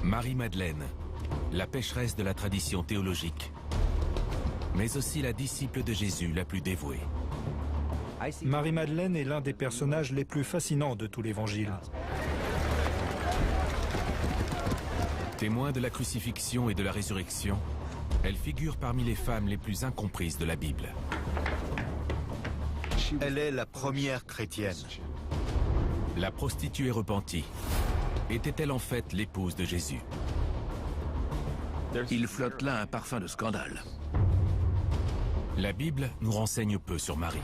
Marie-Madeleine, la pécheresse de la tradition théologique, mais aussi la disciple de Jésus la plus dévouée. Marie-Madeleine est l'un des personnages les plus fascinants de tout l'Évangile. Témoin de la crucifixion et de la résurrection, elle figure parmi les femmes les plus incomprises de la Bible. Elle est la première chrétienne. La prostituée repentie était-elle en fait l'épouse de Jésus? Il flotte là un parfum de scandale. La Bible nous renseigne peu sur Marie.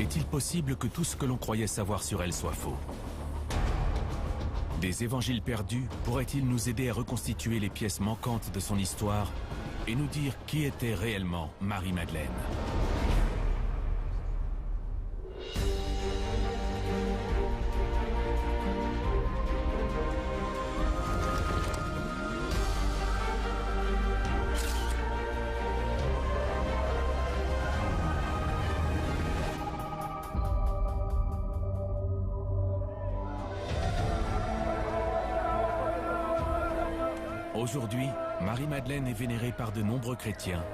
Est-il possible que tout ce que l'on croyait savoir sur elle soit faux? Des évangiles perdus pourraient-ils nous aider à reconstituer les pièces manquantes de son histoire et nous dire qui était réellement Marie-Madeleine? Aujourd'hui, Marie-Madeleine est vénérée par de nombreux chrétiens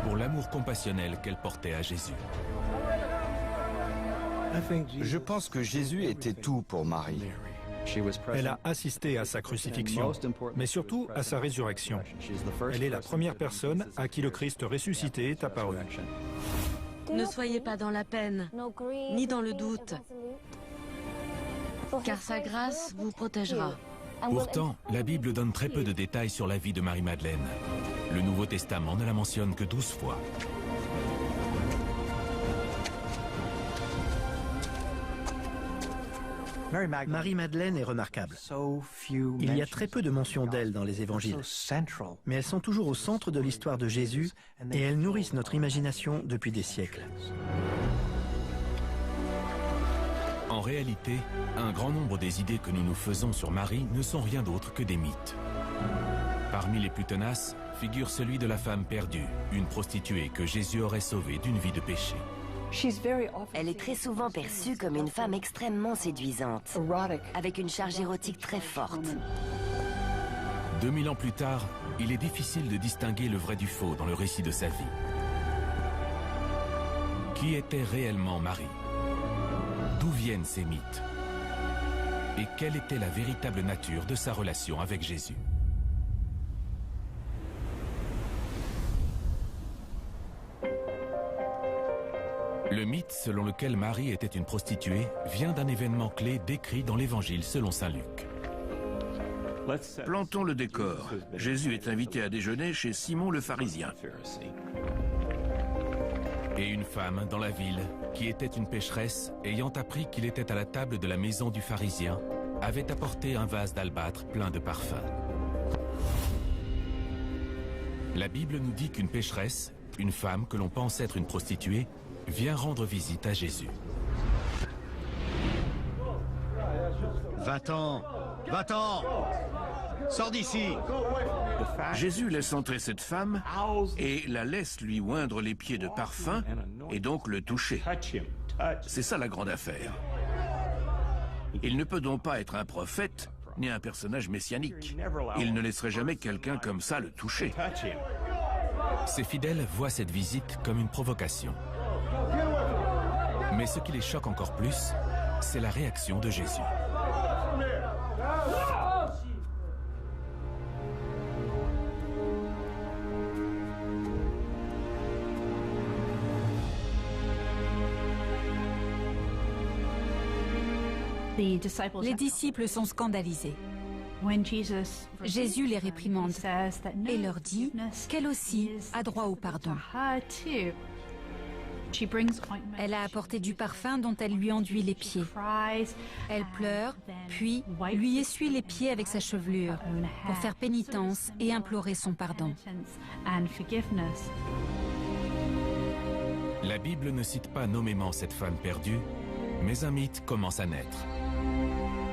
pour l'amour compassionnel qu'elle portait à Jésus. Je pense que Jésus était tout pour Marie. Elle a assisté à sa crucifixion, mais surtout à sa résurrection. Elle est la première personne à qui le Christ ressuscité est apparu. Ne soyez pas dans la peine, ni dans le doute, car sa grâce vous protégera. Pourtant, la Bible donne très peu de détails sur la vie de Marie-Madeleine. Le Nouveau Testament ne la mentionne que 12 fois. Marie-Madeleine est remarquable. Il y a très peu de mentions d'elle dans les évangiles, mais elles sont toujours au centre de l'histoire de Jésus et elles nourrissent notre imagination depuis des siècles. En réalité, un grand nombre des idées que nous nous faisons sur Marie ne sont rien d'autre que des mythes. Parmi les plus tenaces figure celui de la femme perdue, une prostituée que Jésus aurait sauvée d'une vie de péché. Elle est très souvent perçue comme une femme extrêmement séduisante, avec une charge érotique très forte. 2000 ans plus tard, il est difficile de distinguer le vrai du faux dans le récit de sa vie. Qui était réellement Marie? D'où viennent ces mythes? Et quelle était la véritable nature de sa relation avec Jésus? Le mythe selon lequel Marie était une prostituée vient d'un événement clé décrit dans l'Évangile selon saint Luc. Plantons le décor. Jésus est invité à déjeuner chez Simon le pharisien. Et une femme dans la ville, qui était une pécheresse, ayant appris qu'il était à la table de la maison du pharisien, avait apporté un vase d'albâtre plein de parfums. La Bible nous dit qu'une pécheresse, une femme que l'on pense être une prostituée, vient rendre visite à Jésus. Va-t'en! Va-t'en! Sors d'ici! Jésus laisse entrer cette femme et la laisse lui oindre les pieds de parfum et donc le toucher. C'est ça la grande affaire. Il ne peut donc pas être un prophète ni un personnage messianique. Il ne laisserait jamais quelqu'un comme ça le toucher. Ses fidèles voient cette visite comme une provocation. Mais ce qui les choque encore plus, c'est la réaction de Jésus. Les disciples sont scandalisés. Jésus les réprimande et leur dit qu'elle aussi a droit au pardon. Elle a apporté du parfum dont elle lui enduit les pieds. Elle pleure, puis lui essuie les pieds avec sa chevelure pour faire pénitence et implorer son pardon. La Bible ne cite pas nommément cette femme perdue, mais un mythe commence à naître.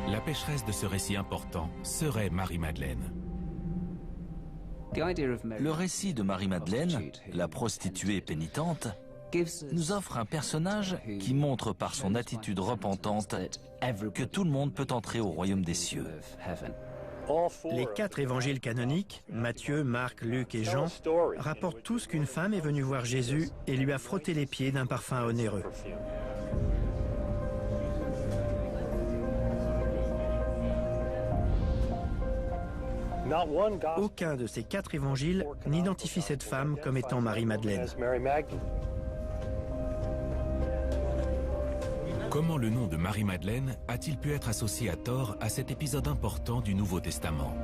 La pécheresse de ce récit important serait Marie-Madeleine. Le récit de Marie-Madeleine, la prostituée pénitente, nous offre un personnage qui montre par son attitude repentante que tout le monde peut entrer au royaume des cieux. Les 4 évangiles canoniques, Matthieu, Marc, Luc et Jean, rapportent tous qu'une femme est venue voir Jésus et lui a frotté les pieds d'un parfum onéreux. Aucun de ces 4 évangiles n'identifie cette femme comme étant Marie-Madeleine. Comment le nom de Marie-Madeleine a-t-il pu être associé à tort à cet épisode important du Nouveau Testament?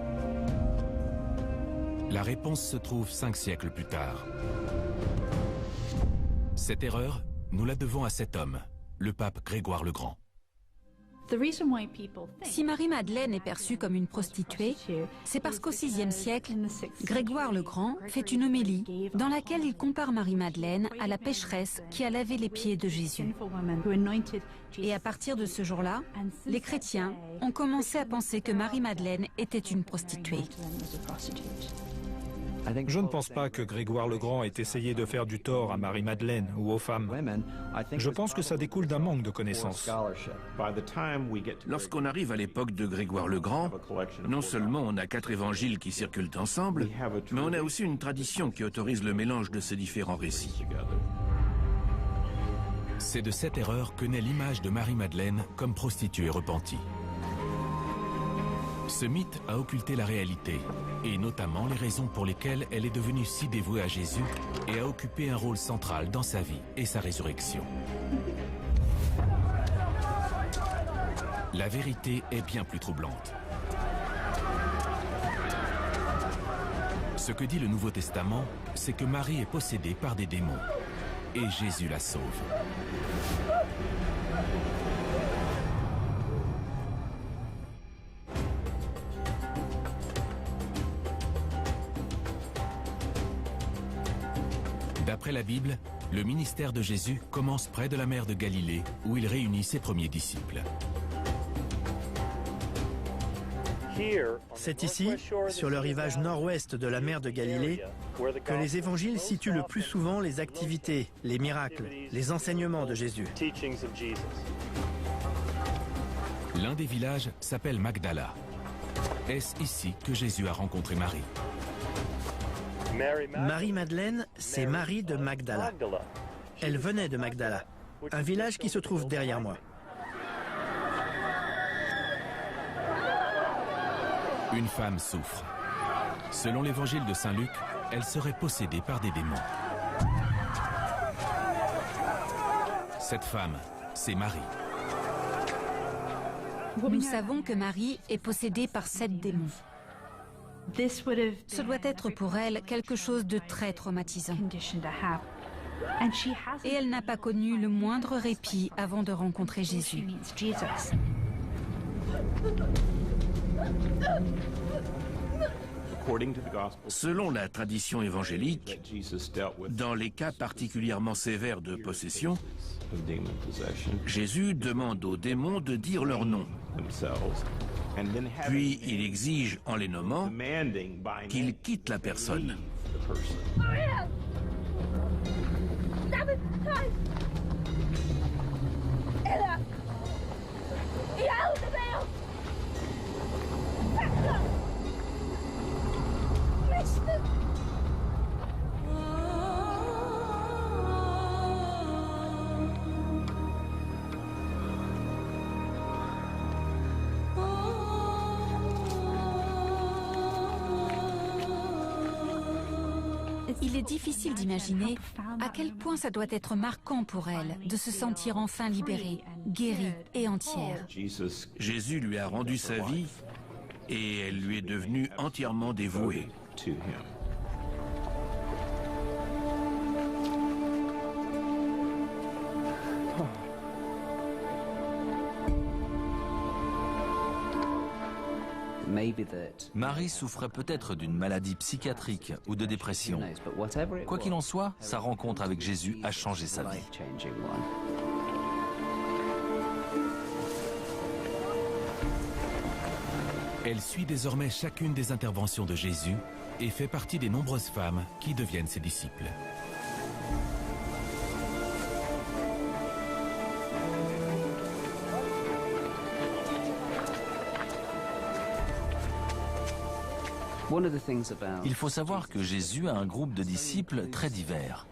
La réponse se trouve 5 siècles plus tard. Cette erreur, nous la devons à cet homme, le pape Grégoire le Grand. Si Marie-Madeleine est perçue comme une prostituée, c'est parce qu'au VIe siècle, Grégoire le Grand fait une homélie dans laquelle il compare Marie-Madeleine à la pécheresse qui a lavé les pieds de Jésus. Et à partir de ce jour-là, les chrétiens ont commencé à penser que Marie-Madeleine était une prostituée. Je ne pense pas que Grégoire le Grand ait essayé de faire du tort à Marie-Madeleine ou aux femmes. Je pense que ça découle d'un manque de connaissances. Lorsqu'on arrive à l'époque de Grégoire le Grand, non seulement on a 4 évangiles qui circulent ensemble, mais on a aussi une tradition qui autorise le mélange de ces différents récits. C'est de cette erreur que naît l'image de Marie-Madeleine comme prostituée repentie. Ce mythe a occulté la réalité, et notamment les raisons pour lesquelles elle est devenue si dévouée à Jésus et a occupé un rôle central dans sa vie et sa résurrection. La vérité est bien plus troublante. Ce que dit le Nouveau Testament, c'est que Marie est possédée par des démons, et Jésus la sauve. D'après la Bible, le ministère de Jésus commence près de la mer de Galilée, où il réunit ses premiers disciples. C'est ici, sur le rivage nord-ouest de la mer de Galilée, que les évangiles situent le plus souvent les activités, les miracles, les enseignements de Jésus. L'un des villages s'appelle Magdala. Est-ce ici que Jésus a rencontré Marie? Marie-Madeleine, c'est Marie de Magdala. Elle venait de Magdala, un village qui se trouve derrière moi. Une femme souffre. Selon l'évangile de Saint Luc, elle serait possédée par des démons. Cette femme, c'est Marie. Nous savons que Marie est possédée par 7 démons. Ce doit être pour elle quelque chose de très traumatisant. Et elle n'a pas connu le moindre répit avant de rencontrer Jésus. Selon la tradition évangélique, dans les cas particulièrement sévères de possession, Jésus demande aux démons de dire leur nom. Puis il exige, en les nommant, qu'ils quittent la personne. Il est difficile d'imaginer à quel point ça doit être marquant pour elle de se sentir enfin libérée, guérie et entière. Jésus lui a rendu sa vie et elle lui est devenue entièrement dévouée. Marie souffrait peut-être d'une maladie psychiatrique ou de dépression. Quoi qu'il en soit, sa rencontre avec Jésus a changé sa vie. Elle suit désormais chacune des interventions de Jésus et fait partie des nombreuses femmes qui deviennent ses disciples. Il faut savoir que Jésus a un groupe de disciples très divers.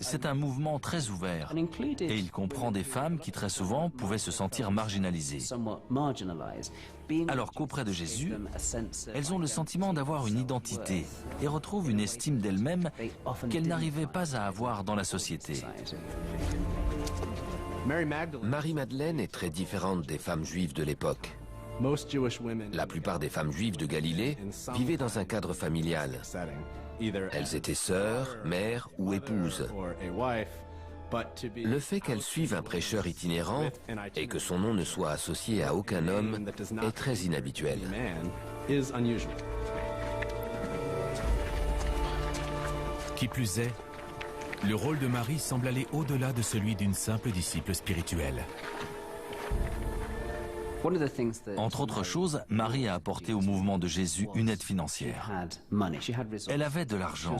C'est un mouvement très ouvert et il comprend des femmes qui très souvent pouvaient se sentir marginalisées. Alors qu'auprès de Jésus, elles ont le sentiment d'avoir une identité et retrouvent une estime d'elles-mêmes qu'elles n'arrivaient pas à avoir dans la société. Marie-Madeleine est très différente des femmes juives de l'époque. La plupart des femmes juives de Galilée vivaient dans un cadre familial. Elles étaient sœurs, mères ou épouses. Le fait qu'elle suive un prêcheur itinérant et que son nom ne soit associé à aucun homme est très inhabituel. Qui plus est, le rôle de Marie semble aller au-delà de celui d'une simple disciple spirituelle. Entre autres choses, Marie a apporté au mouvement de Jésus une aide financière. Elle avait de l'argent.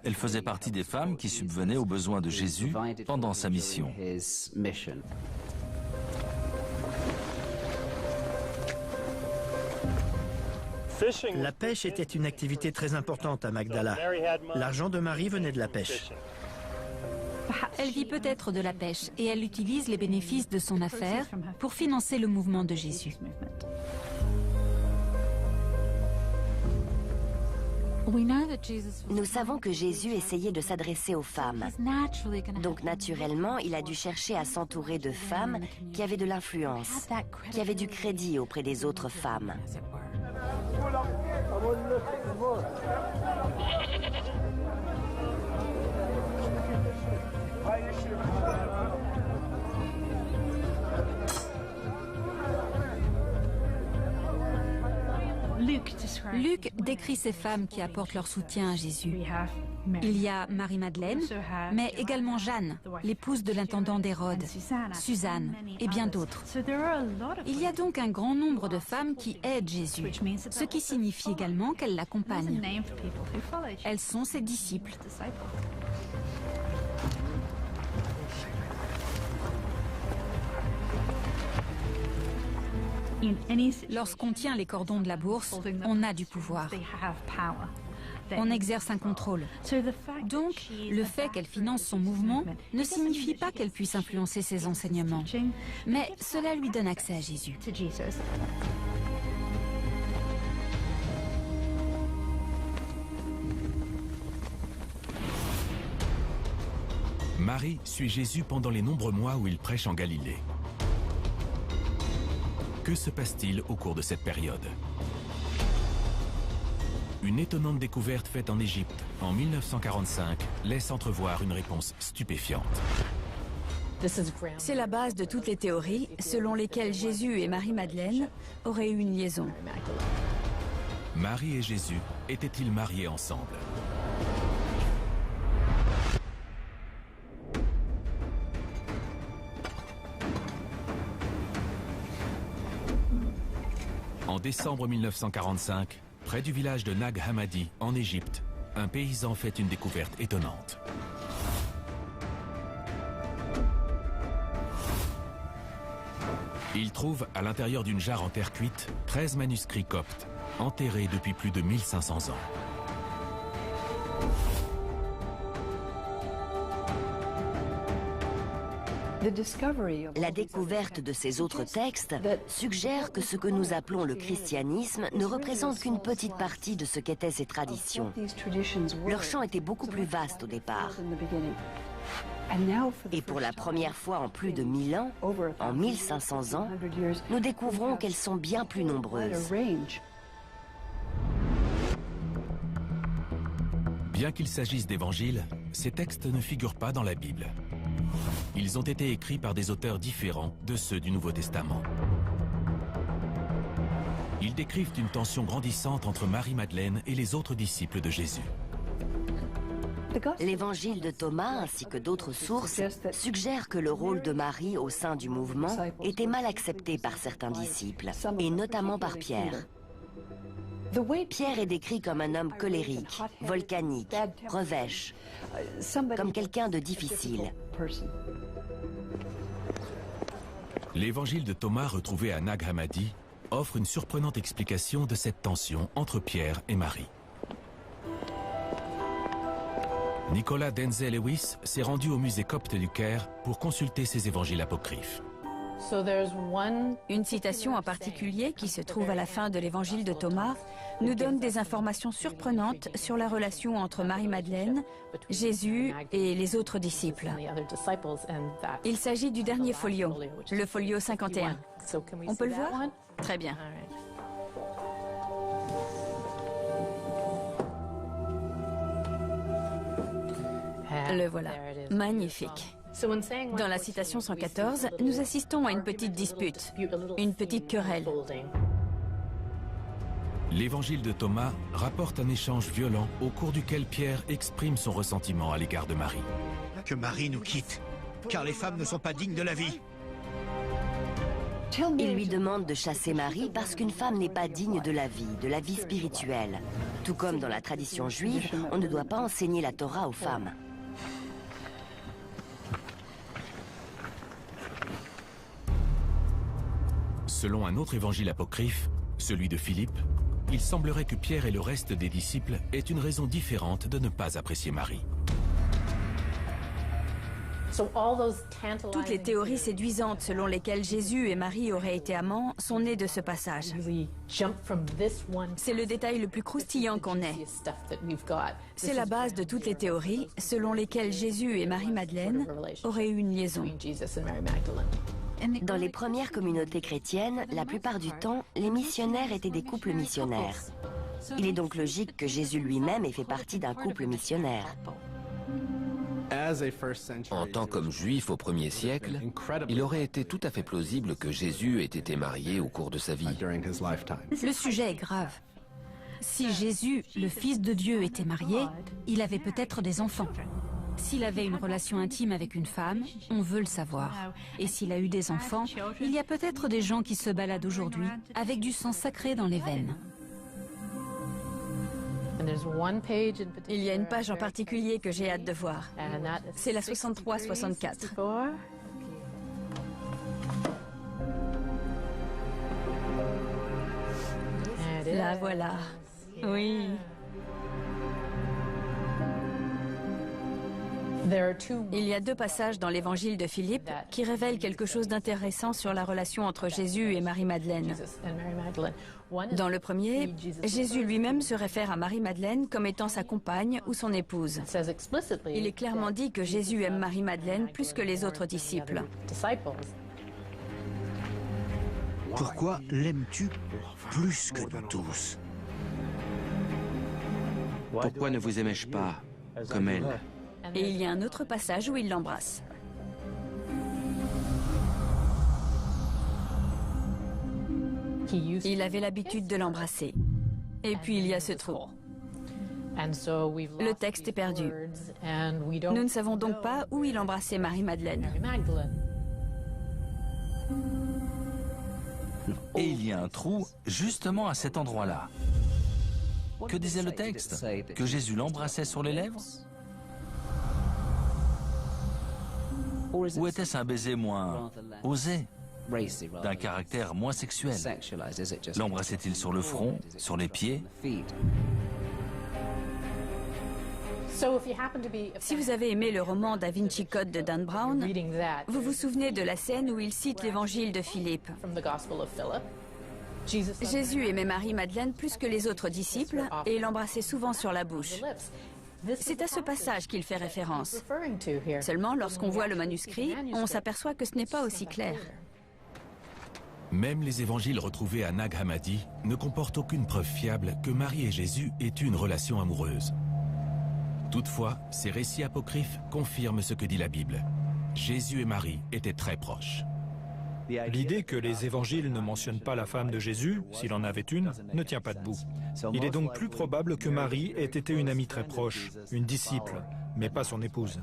Elle faisait partie des femmes qui subvenaient aux besoins de Jésus pendant sa mission. La pêche était une activité très importante à Magdala. L'argent de Marie venait de la pêche. Elle vit peut-être de la pêche et elle utilise les bénéfices de son affaire pour financer le mouvement de Jésus. Nous savons que Jésus essayait de s'adresser aux femmes. Donc naturellement, il a dû chercher à s'entourer de femmes qui avaient de l'influence, qui avaient du crédit auprès des autres femmes. Luc décrit ces femmes qui apportent leur soutien à Jésus. Il y a Marie-Madeleine, mais également Jeanne, l'épouse de l'intendant d'Hérode, Suzanne et bien d'autres. Il y a donc un grand nombre de femmes qui aident Jésus, ce qui signifie également qu'elles l'accompagnent. Elles sont ses disciples. Lorsqu'on tient les cordons de la bourse, on a du pouvoir. On exerce un contrôle. Donc, le fait qu'elle finance son mouvement ne signifie pas qu'elle puisse influencer ses enseignements, mais cela lui donne accès à Jésus. Marie suit Jésus pendant les nombreux mois où il prêche en Galilée. Que se passe-t-il au cours de cette période? Une étonnante découverte faite en Égypte en 1945 laisse entrevoir une réponse stupéfiante. C'est la base de toutes les théories selon lesquelles Jésus et Marie-Madeleine auraient eu une liaison. Marie et Jésus étaient-ils mariés ensemble? En décembre 1945, près du village de Nag Hammadi, en Égypte, un paysan fait une découverte étonnante. Il trouve, à l'intérieur d'une jarre en terre cuite, 13 manuscrits coptes, enterrés depuis plus de 1500 ans. La découverte de ces autres textes suggère que ce que nous appelons le christianisme ne représente qu'une petite partie de ce qu'étaient ces traditions. Leur champ était beaucoup plus vaste au départ. Et pour la première fois en plus de 1000 ans, en 1500 ans, nous découvrons qu'elles sont bien plus nombreuses. Bien qu'il s'agisse d'évangiles, ces textes ne figurent pas dans la Bible. Ils ont été écrits par des auteurs différents de ceux du Nouveau Testament. Ils décrivent une tension grandissante entre Marie-Madeleine et les autres disciples de Jésus. L'évangile de Thomas ainsi que d'autres sources suggèrent que le rôle de Marie au sein du mouvement était mal accepté par certains disciples, et notamment par Pierre. Pierre est décrit comme un homme colérique, volcanique, revêche, comme quelqu'un de difficile. L'évangile de Thomas retrouvé à Nag Hammadi offre une surprenante explication de cette tension entre Pierre et Marie. Nicolas Denzel-Lewis s'est rendu au musée copte du Caire pour consulter ces évangiles apocryphes. Une citation en particulier qui se trouve à la fin de l'évangile de Thomas nous donne des informations surprenantes sur la relation entre Marie-Madeleine, Jésus et les autres disciples. Il s'agit du dernier folio, le folio 51. On peut le voir? Très bien. Le voilà. Magnifique. Dans la citation 114, nous assistons à une petite dispute, une petite querelle. L'évangile de Thomas rapporte un échange violent au cours duquel Pierre exprime son ressentiment à l'égard de Marie. Que Marie nous quitte, car les femmes ne sont pas dignes de la vie. Il lui demande de chasser Marie parce qu'une femme n'est pas digne de la vie spirituelle. Tout comme dans la tradition juive, on ne doit pas enseigner la Torah aux femmes. Selon un autre évangile apocryphe, celui de Philippe, il semblerait que Pierre et le reste des disciples aient une raison différente de ne pas apprécier Marie. Toutes les théories séduisantes selon lesquelles Jésus et Marie auraient été amants sont nées de ce passage. C'est le détail le plus croustillant qu'on ait. C'est la base de toutes les théories selon lesquelles Jésus et Marie-Madeleine auraient eu une liaison. Dans les premières communautés chrétiennes, la plupart du temps, les missionnaires étaient des couples missionnaires. Il est donc logique que Jésus lui-même ait fait partie d'un couple missionnaire. En tant qu'homme juif au 1er siècle, il aurait été tout à fait plausible que Jésus ait été marié au cours de sa vie. Le sujet est grave. Si Jésus, le Fils de Dieu, était marié, il avait peut-être des enfants. S'il avait une relation intime avec une femme, on veut le savoir. Et s'il a eu des enfants, il y a peut-être des gens qui se baladent aujourd'hui avec du sang sacré dans les veines. Il y a une page en particulier que j'ai hâte de voir. C'est la 63-64. La voilà. Oui. Il y a deux passages dans l'évangile de Philippe qui révèlent quelque chose d'intéressant sur la relation entre Jésus et Marie-Madeleine. Dans le premier, Jésus lui-même se réfère à Marie-Madeleine comme étant sa compagne ou son épouse. Il est clairement dit que Jésus aime Marie-Madeleine plus que les autres disciples. Pourquoi l'aimes-tu plus que nous tous? Pourquoi ne vous aimais-je pas comme elle? Et il y a un autre passage où il l'embrasse. Il avait l'habitude de l'embrasser. Et puis il y a ce trou. Le texte est perdu. Nous ne savons donc pas où il embrassait Marie-Madeleine. Et il y a un trou justement à cet endroit-là. Que disait le texte? Que Jésus l'embrassait sur les lèvres? Ou était-ce un baiser moins osé, d'un caractère moins sexuel? L'embrassait-il sur le front, sur les pieds? Si vous avez aimé le roman Da Vinci Code de Dan Brown, vous vous souvenez de la scène où il cite l'évangile de Philippe. Jésus aimait Marie-Madeleine plus que les autres disciples et l'embrassait souvent sur la bouche. C'est à ce passage qu'il fait référence. Seulement, lorsqu'on voit le manuscrit, on s'aperçoit que ce n'est pas aussi clair. Même les évangiles retrouvés à Nag Hammadi ne comportent aucune preuve fiable que Marie et Jésus aient eu une relation amoureuse. Toutefois, ces récits apocryphes confirment ce que dit la Bible. Jésus et Marie étaient très proches. L'idée que les évangiles ne mentionnent pas la femme de Jésus, s'il en avait une, ne tient pas debout. Il est donc plus probable que Marie ait été une amie très proche, une disciple, mais pas son épouse.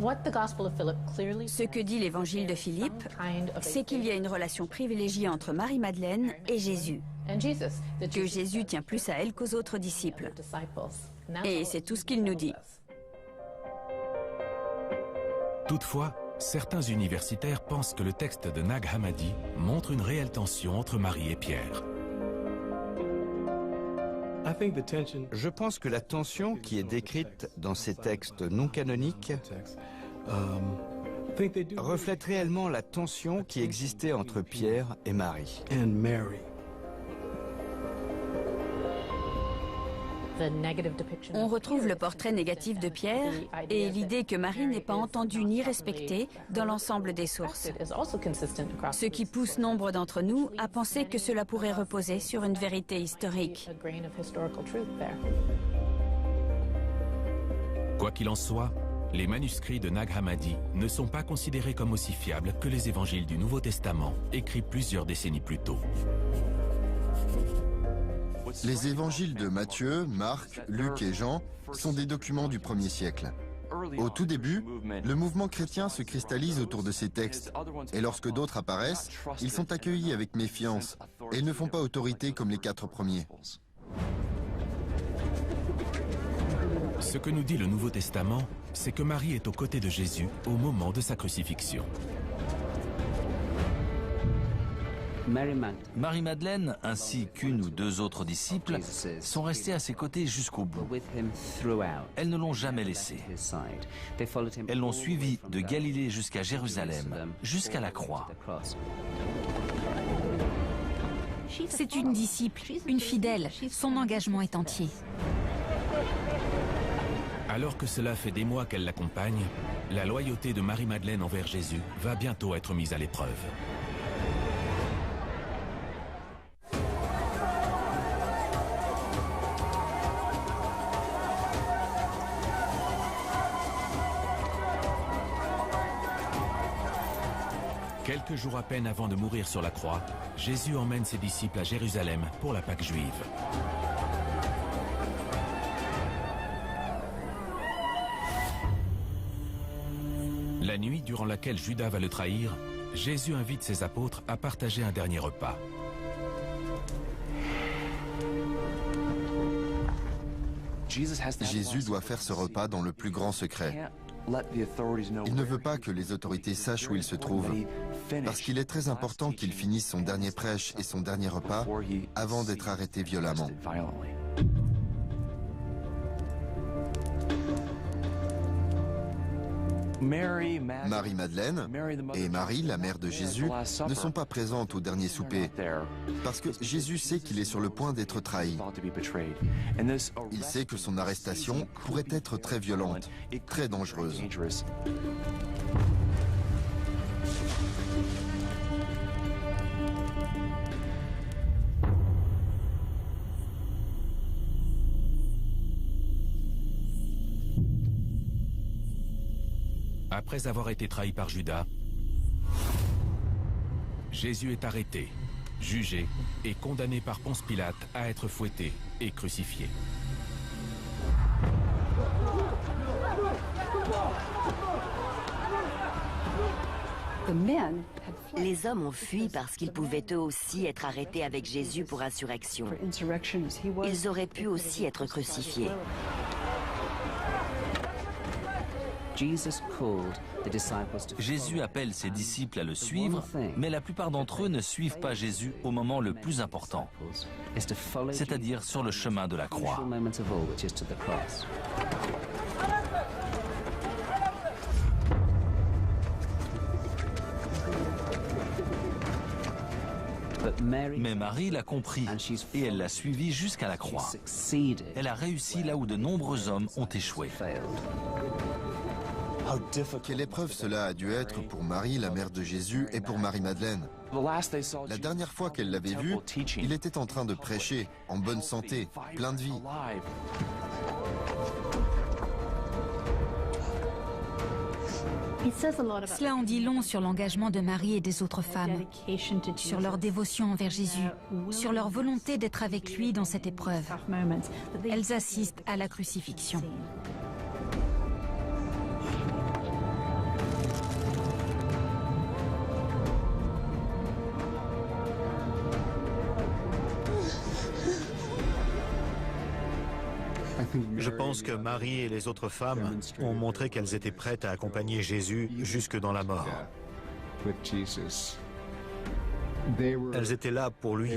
Ce que dit l'évangile de Philippe, c'est qu'il y a une relation privilégiée entre Marie-Madeleine et Jésus. Que Jésus tient plus à elle qu'aux autres disciples. Et c'est tout ce qu'il nous dit. Toutefois, Certains universitaires pensent que le texte de Nag Hammadi montre une réelle tension entre Marie et Pierre. Je pense que la tension qui est décrite dans ces textes non canoniques reflète réellement la tension qui existait entre Pierre et Marie. On retrouve le portrait négatif de Pierre et l'idée que Marie n'est pas entendue ni respectée dans l'ensemble des sources. Ce qui pousse nombre d'entre nous à penser que cela pourrait reposer sur une vérité historique. Quoi qu'il en soit, les manuscrits de Nag Hammadi ne sont pas considérés comme aussi fiables que les évangiles du Nouveau Testament, écrits plusieurs décennies plus tôt. Les évangiles de Matthieu, Marc, Luc et Jean sont des documents du 1er siècle. Au tout début, le mouvement chrétien se cristallise autour de ces textes, et lorsque d'autres apparaissent, ils sont accueillis avec méfiance, et ils ne font pas autorité comme les 4 premiers. Ce que nous dit le Nouveau Testament, c'est que Marie est aux côtés de Jésus au moment de sa crucifixion. Marie-Madeleine, ainsi qu'une ou deux autres disciples, sont restés à ses côtés jusqu'au bout. Elles ne l'ont jamais laissé. Elles l'ont suivi de Galilée jusqu'à Jérusalem, jusqu'à la croix. C'est une disciple, une fidèle. Son engagement est entier. Alors que cela fait des mois qu'elle l'accompagne, la loyauté de Marie-Madeleine envers Jésus va bientôt être mise à l'épreuve. Quelques jours à peine avant de mourir sur la croix, Jésus emmène ses disciples à Jérusalem pour la Pâque juive. La nuit durant laquelle Judas va le trahir, Jésus invite ses apôtres à partager un dernier repas. Jésus doit faire ce repas dans le plus grand secret. Il ne veut pas que les autorités sachent où il se trouve, parce qu'il est très important qu'il finisse son dernier prêche et son dernier repas avant d'être arrêté violemment. Marie-Madeleine et Marie, la mère de Jésus, ne sont pas présentes au dernier souper, parce que Jésus sait qu'il est sur le point d'être trahi. Il sait que son arrestation pourrait être très violente, très dangereuse. Après avoir été trahi par Judas, Jésus est arrêté, jugé et condamné par Ponce Pilate à être fouetté et crucifié. Les hommes ont fui parce qu'ils pouvaient eux aussi être arrêtés avec Jésus pour insurrection. Ils auraient pu aussi être crucifiés. Jésus appelle ses disciples à le suivre, mais la plupart d'entre eux ne suivent pas Jésus au moment le plus important, c'est-à-dire sur le chemin de la croix. Mais Marie l'a compris et elle l'a suivi jusqu'à la croix. Elle a réussi là où de nombreux hommes ont échoué. Quelle épreuve cela a dû être pour Marie, la mère de Jésus, et pour Marie-Madeleine. La dernière fois qu'elle l'avait vu, il était en train de prêcher, en bonne santé, plein de vie. Cela en dit long sur l'engagement de Marie et des autres femmes, sur leur dévotion envers Jésus, sur leur volonté d'être avec lui dans cette épreuve. Elles assistent à la crucifixion. Je pense que Marie et les autres femmes ont montré qu'elles étaient prêtes à accompagner Jésus jusque dans la mort. Elles étaient là pour lui.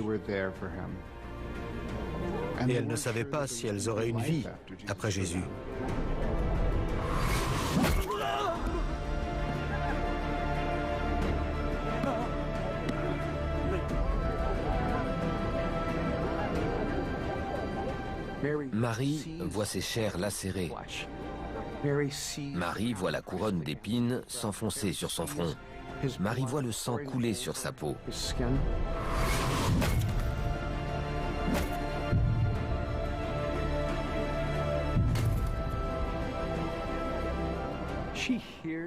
Et elles ne savaient pas si elles auraient une vie après Jésus. Marie voit ses chairs lacérées. Marie voit la couronne d'épines s'enfoncer sur son front. Marie voit le sang couler sur sa peau.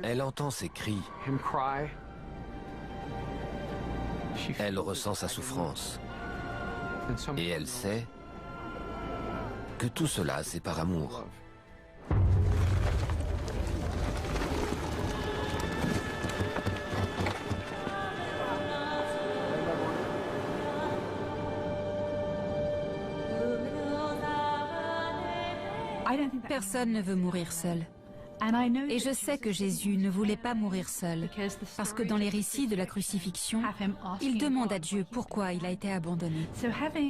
Elle entend ses cris. Elle ressent sa souffrance. Et elle sait que tout cela, c'est par amour. Personne ne veut mourir seul. Et je sais que Jésus ne voulait pas mourir seul, parce que dans les récits de la crucifixion, il demande à Dieu pourquoi il a été abandonné.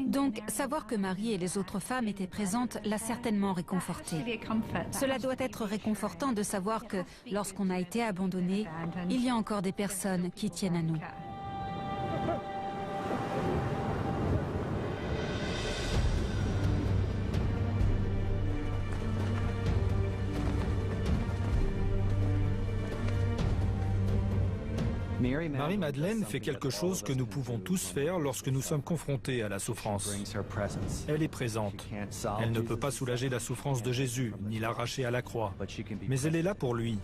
Donc, savoir que Marie et les autres femmes étaient présentes l'a certainement réconforté. Cela doit être réconfortant de savoir que, lorsqu'on a été abandonné, il y a encore des personnes qui tiennent à nous. Marie-Madeleine fait quelque chose que nous pouvons tous faire lorsque nous sommes confrontés à la souffrance. Elle est présente. Elle ne peut pas soulager la souffrance de Jésus, ni l'arracher à la croix. Mais elle est là pour lui.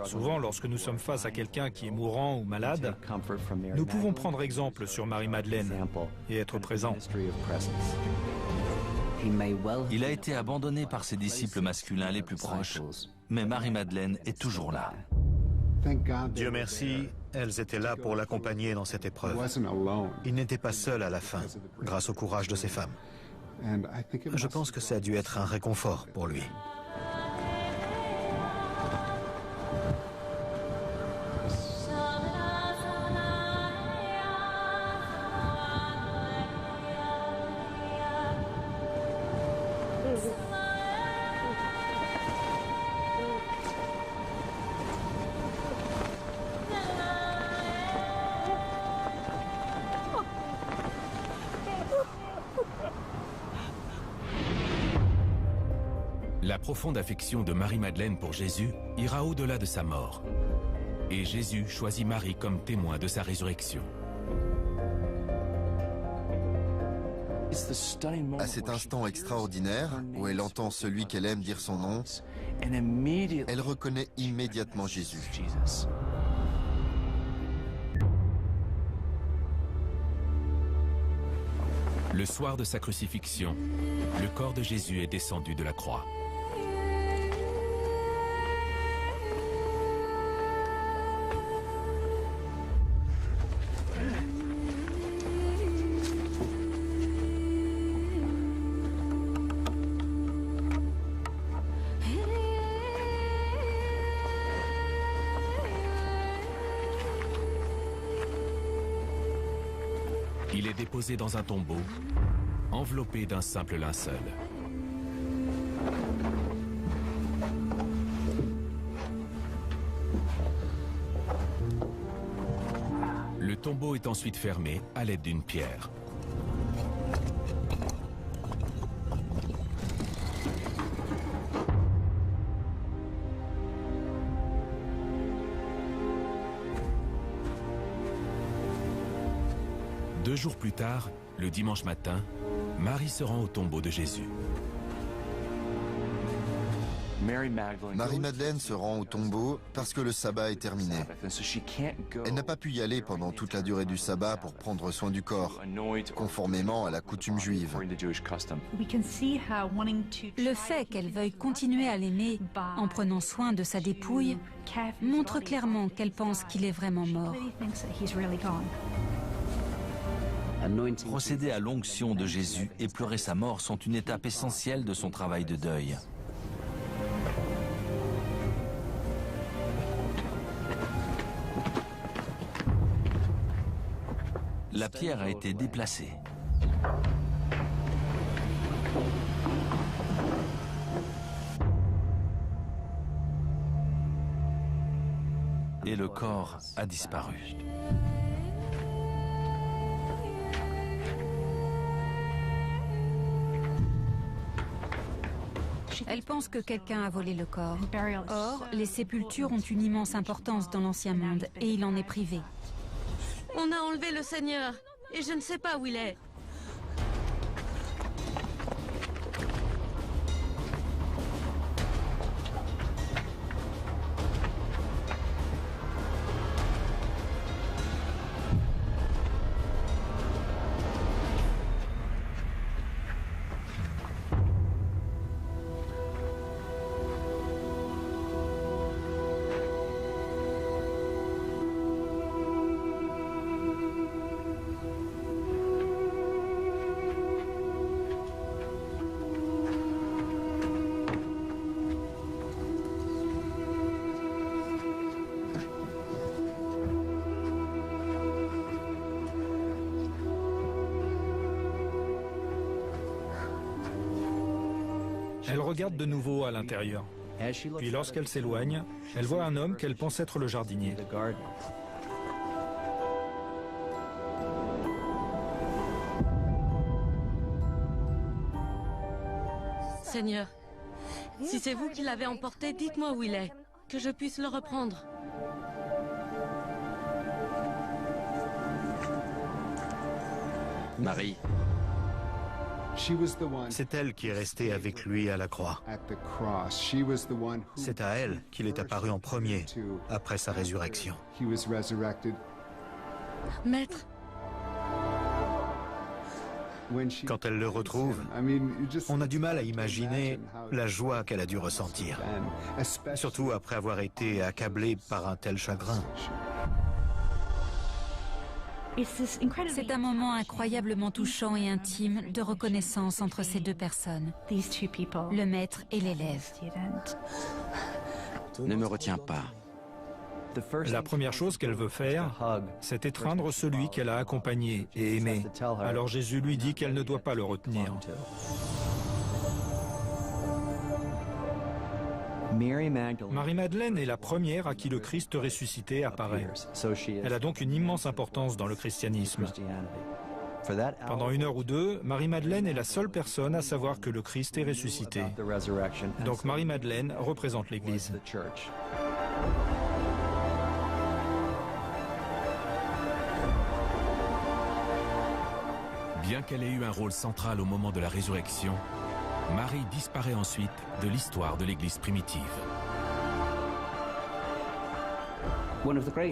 Souvent, lorsque nous sommes face à quelqu'un qui est mourant ou malade, nous pouvons prendre exemple sur Marie-Madeleine et être présents. Il a été abandonné par ses disciples masculins les plus proches, mais Marie-Madeleine est toujours là. Dieu merci, elles étaient là pour l'accompagner dans cette épreuve. Il n'était pas seul à la fin, grâce au courage de ces femmes. Je pense que ça a dû être un réconfort pour lui. La profonde affection de Marie-Madeleine pour Jésus ira au-delà de sa mort. Et Jésus choisit Marie comme témoin de sa résurrection. À cet instant extraordinaire où elle entend celui qu'elle aime dire son nom, elle reconnaît immédiatement Jésus. Le soir de sa crucifixion, le corps de Jésus est descendu de la croix. Il est déposé dans un tombeau, enveloppé d'un simple linceul. Le tombeau est ensuite fermé à l'aide d'une pierre. Deux jours plus tard, le dimanche matin, Marie se rend au tombeau de Jésus. Marie-Madeleine se rend au tombeau parce que le sabbat est terminé. Elle n'a pas pu y aller pendant toute la durée du sabbat pour prendre soin du corps, conformément à la coutume juive. Le fait qu'elle veuille continuer à l'aimer en prenant soin de sa dépouille montre clairement qu'elle pense qu'il est vraiment mort. Procéder à l'onction de Jésus et pleurer sa mort sont une étape essentielle de son travail de deuil. La pierre a été déplacée. Et le corps a disparu. Elle pense que quelqu'un a volé le corps. Or, les sépultures ont une immense importance dans l'Ancien Monde et il en est privé. On a enlevé le Seigneur et je ne sais pas où il est. Elle regarde de nouveau à l'intérieur. Puis lorsqu'elle s'éloigne, elle voit un homme qu'elle pense être le jardinier. Seigneur, si c'est vous qui l'avez emporté, dites-moi où il est, que je puisse le reprendre. Marie. C'est elle qui est restée avec lui à la croix. C'est à elle qu'il est apparu en premier, après sa résurrection. Maître. Quand elle le retrouve, on a du mal à imaginer la joie qu'elle a dû ressentir, surtout après avoir été accablée par un tel chagrin. C'est un moment incroyablement touchant et intime de reconnaissance entre ces deux personnes, le maître et l'élève. Ne me retiens pas. La première chose qu'elle veut faire, c'est étreindre celui qu'elle a accompagné et aimé. Alors Jésus lui dit qu'elle ne doit pas le retenir. Marie-Madeleine est la première à qui le Christ ressuscité apparaît. Elle a donc une immense importance dans le christianisme. Pendant 1 heure ou 2, Marie-Madeleine est la seule personne à savoir que le Christ est ressuscité. Donc Marie-Madeleine représente l'Église. Bien qu'elle ait eu un rôle central au moment de la résurrection, Marie disparaît ensuite de l'histoire de l'Église primitive.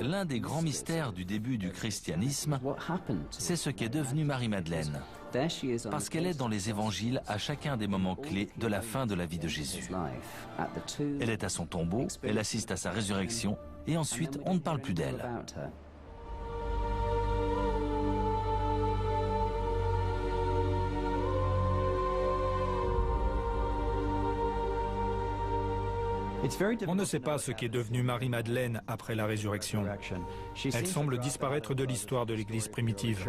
L'un des grands mystères du début du christianisme, c'est ce qu'est devenue Marie-Madeleine. Parce qu'elle est dans les évangiles à chacun des moments clés de la fin de la vie de Jésus. Elle est à son tombeau, elle assiste à sa résurrection, et ensuite on ne parle plus d'elle. On ne sait pas ce qu'est devenue Marie-Madeleine après la résurrection. Elle semble disparaître de l'histoire de l'Église primitive.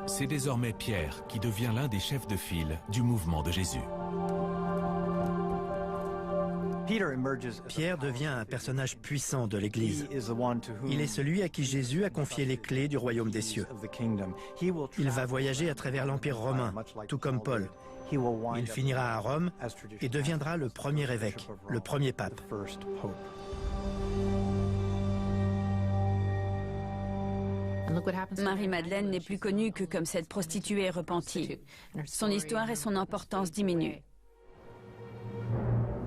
C'est désormais Pierre qui devient l'un des chefs de file du mouvement de Jésus. Pierre devient un personnage puissant de l'Église. Il est celui à qui Jésus a confié les clés du royaume des cieux. Il va voyager à travers l'Empire romain, tout comme Paul. Il finira à Rome et deviendra le premier évêque, le premier pape. Marie-Madeleine n'est plus connue que comme cette prostituée repentie. Son histoire et son importance diminuent.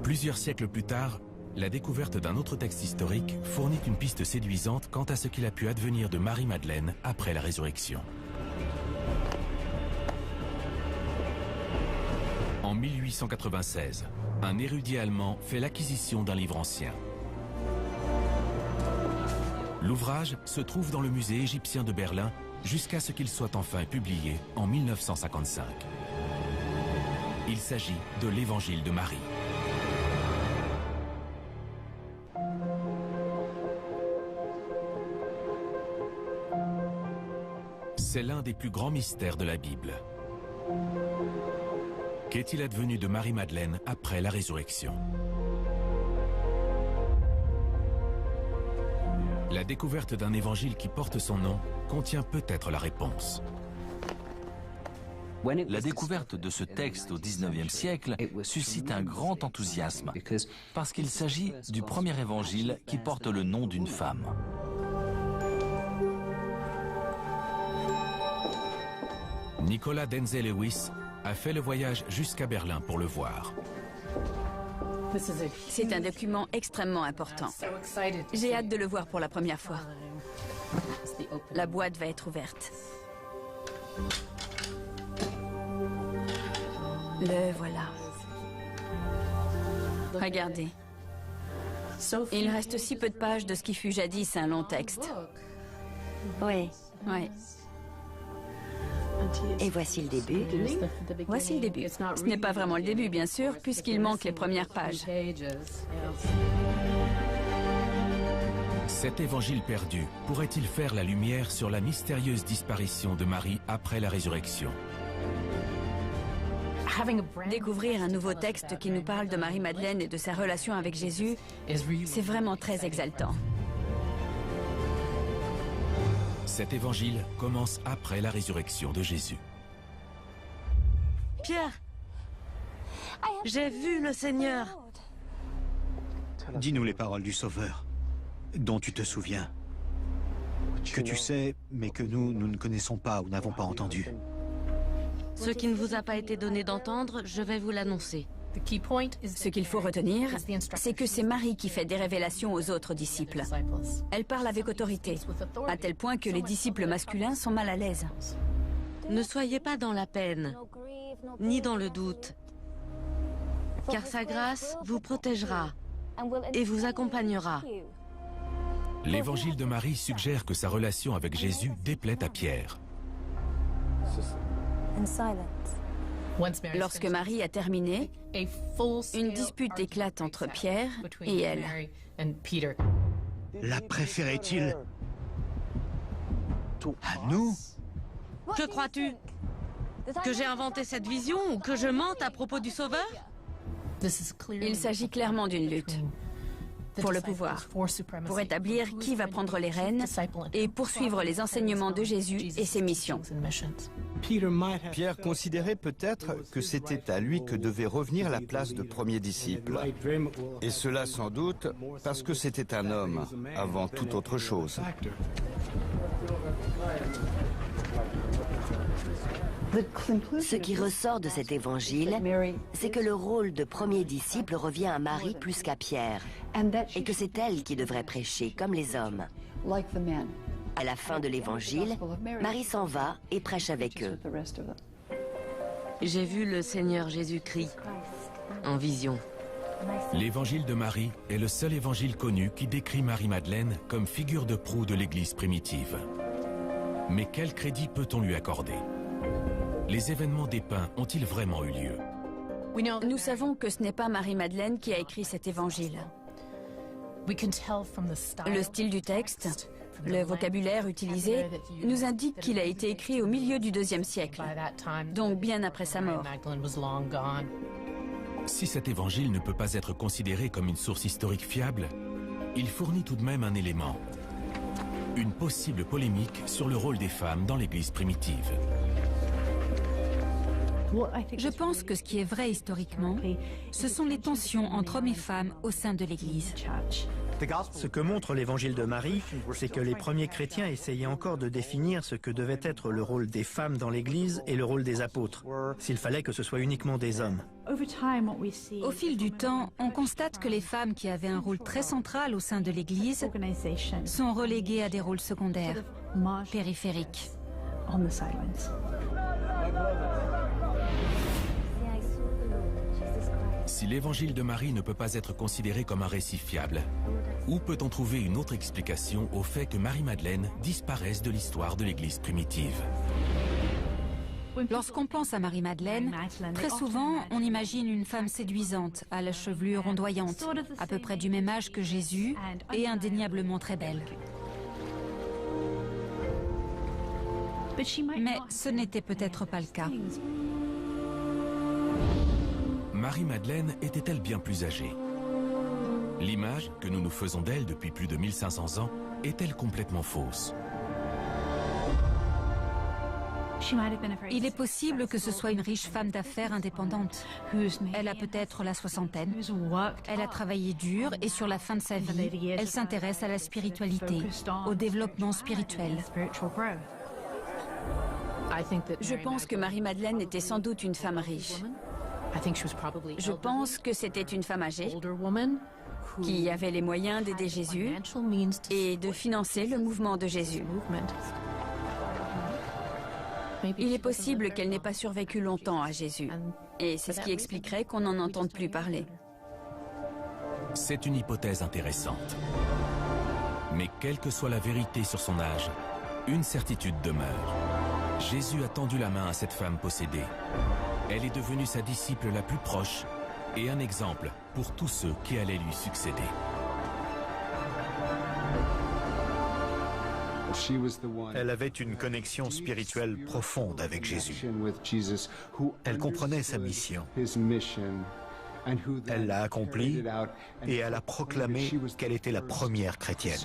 Plusieurs siècles plus tard, la découverte d'un autre texte historique fournit une piste séduisante quant à ce qu'il a pu advenir de Marie-Madeleine après la résurrection. En 1896, un érudit allemand fait l'acquisition d'un livre ancien. L'ouvrage se trouve dans le musée égyptien de Berlin jusqu'à ce qu'il soit enfin publié en 1955. Il s'agit de l'Évangile de Marie. C'est l'un des plus grands mystères de la Bible. Qu'est-il advenu de Marie-Madeleine après la résurrection? La découverte d'un évangile qui porte son nom contient peut-être la réponse. La découverte de ce texte au XIXe siècle suscite un grand enthousiasme parce qu'il s'agit du premier évangile qui porte le nom d'une femme. Nicolas Denzel-Lewis a fait le voyage jusqu'à Berlin pour le voir. C'est un document extrêmement important. J'ai hâte de le voir pour la première fois. La boîte va être ouverte. Le voilà. Regardez. Il reste si peu de pages de ce qui fut jadis un long texte. Oui. Oui. Et voici le début. Voici le début. Ce n'est pas vraiment le début, bien sûr, puisqu'il manque les premières pages. Cet évangile perdu pourrait-il faire la lumière sur la mystérieuse disparition de Marie après la résurrection? Découvrir un nouveau texte qui nous parle de Marie-Madeleine et de sa relation avec Jésus, c'est vraiment très exaltant. Cet évangile commence après la résurrection de Jésus. Pierre, j'ai vu le Seigneur. Dis-nous les paroles du Sauveur, dont tu te souviens, que tu sais, mais que nous ne connaissons pas ou n'avons pas entendu. Ce qui ne vous a pas été donné d'entendre, je vais vous l'annoncer. Ce qu'il faut retenir, c'est que c'est Marie qui fait des révélations aux autres disciples. Elle parle avec autorité, à tel point que les disciples masculins sont mal à l'aise. Ne soyez pas dans la peine, ni dans le doute, car sa grâce vous protégera et vous accompagnera. L'évangile de Marie suggère que sa relation avec Jésus déplaît à Pierre. Lorsque Marie a terminé, une dispute éclate entre Pierre et elle. La préférait-il à nous? Que crois-tu? Que j'ai inventé cette vision ou que je mente à propos du Sauveur? Il s'agit clairement d'une lutte pour le pouvoir, pour établir qui va prendre les rênes et poursuivre les enseignements de Jésus et ses missions. Pierre considérait peut-être que c'était à lui que devait revenir la place de premier disciple. Et cela sans doute parce que c'était un homme avant toute autre chose. Ce qui ressort de cet évangile, c'est que le rôle de premier disciple revient à Marie plus qu'à Pierre, et que c'est elle qui devrait prêcher, comme les hommes. À la fin de l'évangile, Marie s'en va et prêche avec eux. J'ai vu le Seigneur Jésus-Christ en vision. L'évangile de Marie est le seul évangile connu qui décrit Marie-Madeleine comme figure de proue de l'Église primitive. Mais quel crédit peut-on lui accorder? Les événements dépeints ont-ils vraiment eu lieu? Nous savons que ce n'est pas Marie-Madeleine qui a écrit cet évangile. Le style du texte, le vocabulaire utilisé, nous indique qu'il a été écrit au milieu du IIe siècle, donc bien après sa mort. Si cet évangile ne peut pas être considéré comme une source historique fiable, il fournit tout de même un élément. Une possible polémique sur le rôle des femmes dans l'Église primitive. Je pense que ce qui est vrai historiquement, ce sont les tensions entre hommes et femmes au sein de l'Église. Ce que montre l'évangile de Marie, c'est que les premiers chrétiens essayaient encore de définir ce que devait être le rôle des femmes dans l'Église et le rôle des apôtres, s'il fallait que ce soit uniquement des hommes. Au fil du temps, on constate que les femmes qui avaient un rôle très central au sein de l'Église sont reléguées à des rôles secondaires, périphériques. Si l'évangile de Marie ne peut pas être considéré comme un récit fiable, Où peut-on trouver une autre explication au fait que Marie-Madeleine disparaisse de l'histoire de l'Église primitive? Lorsqu'on pense à Marie-Madeleine, très souvent, on imagine une femme séduisante, à la chevelure ondoyante, à peu près du même âge que Jésus et indéniablement très belle. Mais ce n'était peut-être pas le cas. Marie-Madeleine était-elle bien plus âgée? L'image que nous nous faisons d'elle depuis plus de 1500 ans est-elle complètement fausse? Il est possible que ce soit une riche femme d'affaires indépendante. Elle a peut-être la soixantaine. Elle a travaillé dur et sur la fin de sa vie, elle s'intéresse à la spiritualité, au développement spirituel. Je pense que Marie-Madeleine était sans doute une femme riche. Je pense que c'était une femme âgée qui avait les moyens d'aider Jésus et de financer le mouvement de Jésus. Il est possible qu'elle n'ait pas survécu longtemps à Jésus, et c'est ce qui expliquerait qu'on n'en entende plus parler. C'est une hypothèse intéressante. Mais quelle que soit la vérité sur son âge, une certitude demeure. Jésus a tendu la main à cette femme possédée. Elle est devenue sa disciple la plus proche et un exemple pour tous ceux qui allaient lui succéder. Elle avait une connexion spirituelle profonde avec Jésus. Elle comprenait sa mission. Elle l'a accomplie et elle a proclamé qu'elle était la première chrétienne.